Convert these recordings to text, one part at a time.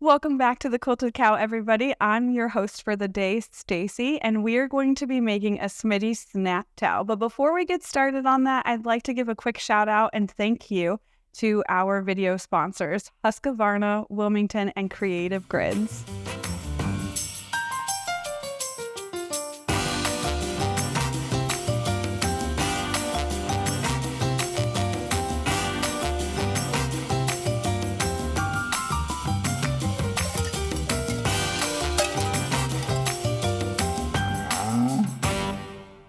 Welcome back to the Quilted Cow, everybody. I'm your host for the day, Stacy, and we are going to be making a Smitty snap towel. But before we get started on that, I'd like to give a quick shout out and thank you to our video sponsors, Husqvarna, Wilmington, and Creative Grids.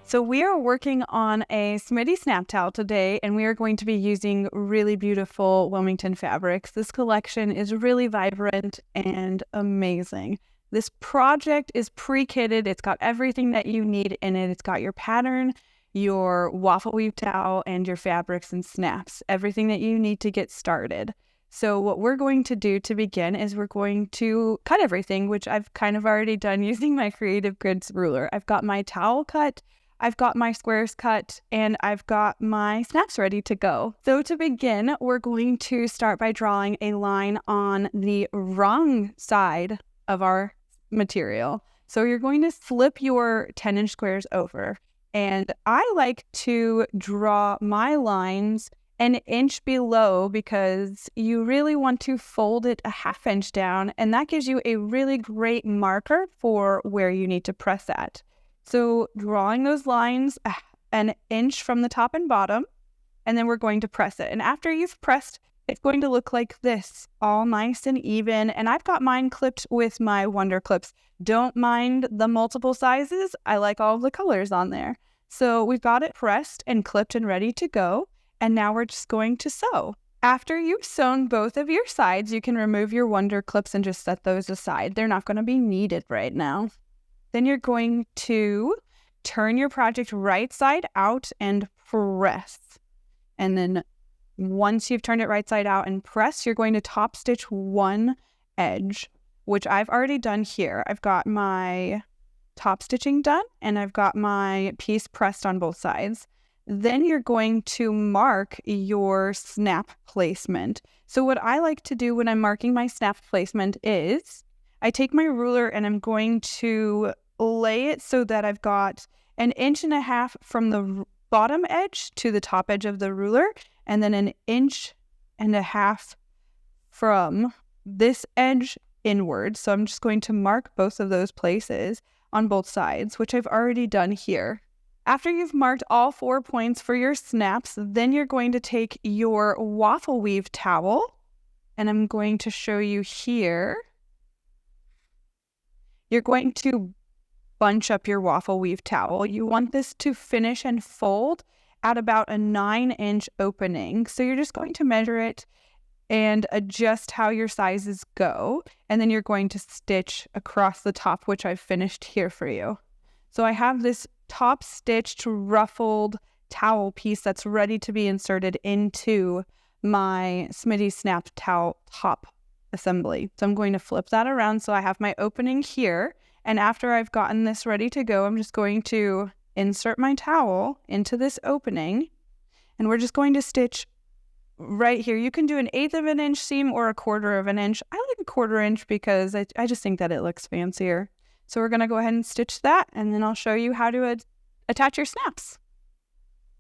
So we are working on a Smitty snap towel today, and we are going to be using really beautiful Wilmington fabrics. This collection is really vibrant and amazing. This project is pre-kitted. It's got everything that you need in it. It's got your pattern, your waffle weave towel, and your fabrics and snaps, everything that you need to get started. So what we're going to do to begin is we're going to cut everything, which I've kind of already done using my Creative Grids ruler. I've got my towel cut, I've got my squares cut, and I've got my snaps ready to go. So to begin, we're going to start by drawing a line on the wrong side of our material. So you're going to flip your 10-inch squares over. And I like to draw my lines an inch below because you really want to fold it a half inch down, and that gives you a really great marker for where you need to press at. So drawing those lines an inch from the top and bottom, and then we're going to press it. And after you've pressed, it's going to look like this, all nice and even. And I've got mine clipped with my Wonder Clips. Don't mind the multiple sizes. I like all the colors on there. So we've got it pressed and clipped and ready to go. And now we're just going to sew. After you've sewn both of your sides, you can remove your Wonder Clips and just set those aside. They're not going to be needed right now. Then you're going to turn your project right side out and press. And then once you've turned it right side out and press, you're going to top stitch one edge, which I've already done here. I've got my top stitching done and I've got my piece pressed on both sides. Then you're going to mark your snap placement. So what I like to do when I'm marking my snap placement is I take my ruler and I'm going to lay it so that I've got 1.5 inches from the bottom edge to the top edge of the ruler, and then 1.5 inches from this edge inward. So I'm just going to mark both of those places on both sides, which I've already done here. After you've marked all 4 points for your snaps, then you're going to take your waffle weave towel, and I'm going to show you here. You're going to bunch up your waffle weave towel. You want this to finish and fold at about a 9-inch opening. So you're just going to measure it and adjust how your sizes go. And then you're going to stitch across the top, which I've finished here for you. So I have this top stitched ruffled towel piece that's ready to be inserted into my Smitty snap towel top assembly. So I'm going to flip that around so I have my opening here. And after I've gotten this ready to go, I'm just going to insert my towel into this opening. And we're just going to stitch right here. You can do 1/8 of an inch seam or 1/4 of an inch. I like 1/4 inch because I just think that it looks fancier. So we're going to go ahead and stitch that, and then I'll show you how to attach your snaps.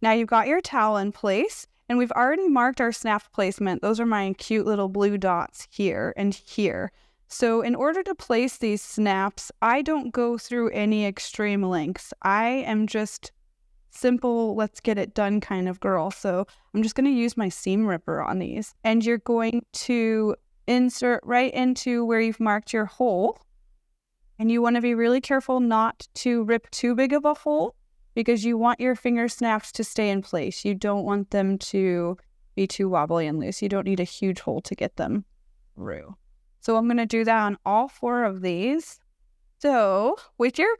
Now you've got your towel in place, and we've already marked our snap placement. Those are my cute little blue dots here and here. So in order to place these snaps, I don't go through any extreme lengths. I am just simple, let's get it done kind of girl. So I'm just going to use my seam ripper on these. And you're going to insert right into where you've marked your hole. And you want to be really careful not to rip too big of a hole because you want your finger snaps to stay in place. You don't want them to be too wobbly and loose. You don't need a huge hole to get them through. So I'm going to do that on all 4 of these. So with your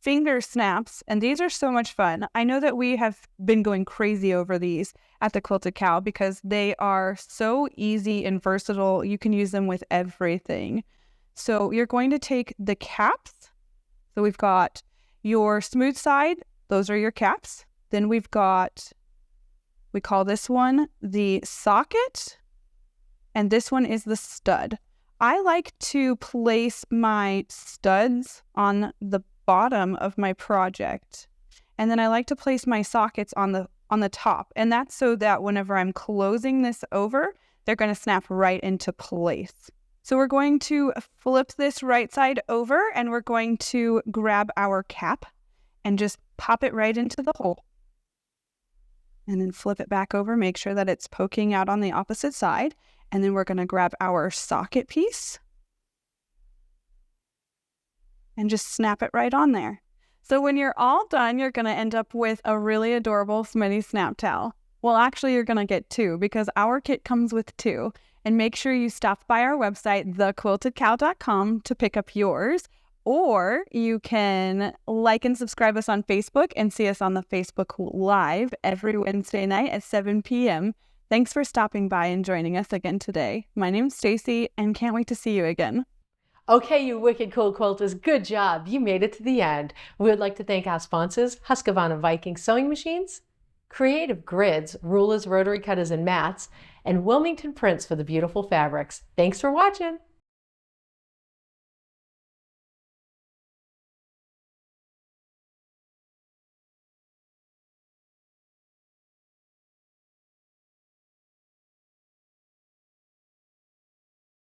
finger snaps, and these are so much fun. I know that we have been going crazy over these at the Quilted Cow because they are so easy and versatile. You can use them with everything. So you're going to take the caps. So we've got your smooth side. Those are your caps. Then we've got, we call this one the socket. And this one is the stud. I like to place my studs on the bottom of my project. And then I like to place my sockets on the top. And that's so that whenever I'm closing this over, they're going to snap right into place. So we're going to flip this right side over and we're going to grab our cap and just pop it right into the hole. And then flip it back over, make sure that it's poking out on the opposite side. And then we're going to grab our socket piece and just snap it right on there. So when you're all done, you're going to end up with a really adorable Smitty snap towel. Well, actually, you're going to get two because our kit comes with two. And make sure you stop by our website, thequiltedcow.com, to pick up yours. Or you can like and subscribe us on Facebook and see us on the Facebook Live every Wednesday night at 7 p.m. Thanks for stopping by and joining us again today. My name's Stacy and can't wait to see you again. Okay, you wicked cool quilters, good job. You made it to the end. We would like to thank our sponsors, Husqvarna Viking Sewing Machines, Creative Grids, rulers, rotary cutters, and mats, and Wilmington Prints for the beautiful fabrics. Thanks for watching.